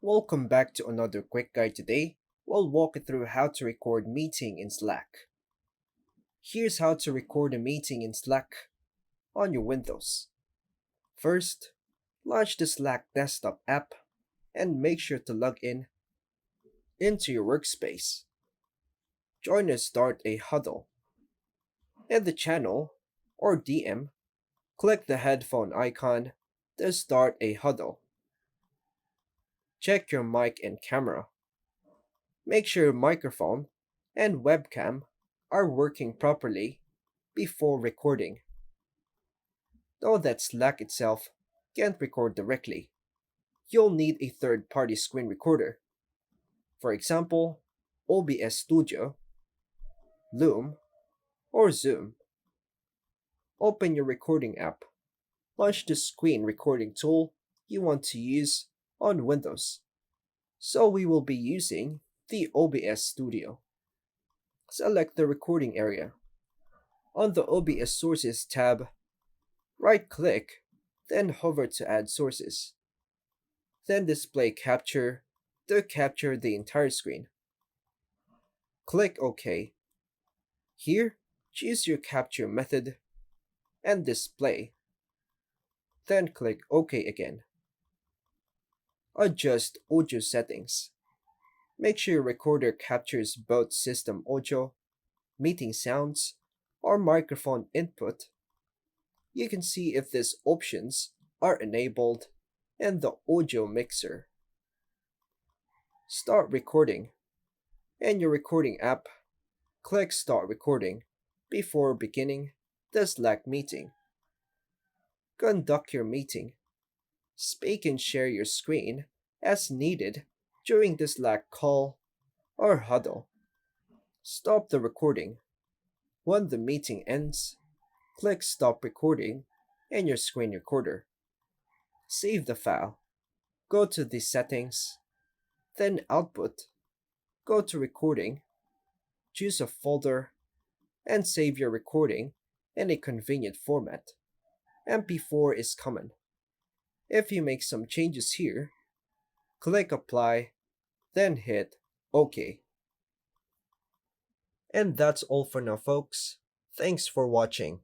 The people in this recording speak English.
Welcome back to another quick guide today. We'll walk you through how to record meeting in Slack. Here's how to record a meeting in Slack on your Windows. First, launch the Slack desktop app and make sure to log in into your workspace. Join or start a huddle. In the channel or DM, click the headphone icon to start a huddle. Check your mic and camera. Make sure your microphone and webcam are working properly before recording. Though that Slack itself can't record directly, you'll need a third party screen recorder. For example, OBS Studio, Loom, or Zoom. Open your recording app. Launch the screen recording tool you want to use on Windows. So we will be using the OBS Studio. Select the recording area. On the OBS Sources tab, right-click, then hover to add sources. Then display Capture to capture the entire screen. Click OK. Here, choose your capture method and display. Then click OK again. Adjust audio settings. Make sure your recorder captures both system audio, meeting sounds, or microphone input. You can see if these options are enabled in the audio mixer. Start recording. In your recording app, click Start Recording before beginning the Slack meeting. Conduct your meeting. Speak and share your screen as needed during the Slack call or huddle. Stop the recording. When the meeting ends, click Stop Recording in your screen recorder. Save the file. Go to the Settings, then Output. Go to Recording, choose a folder, and save your recording in a convenient format. MP4 is common. If you make some changes here, click Apply, then hit OK. And that's all for now, folks. Thanks for watching.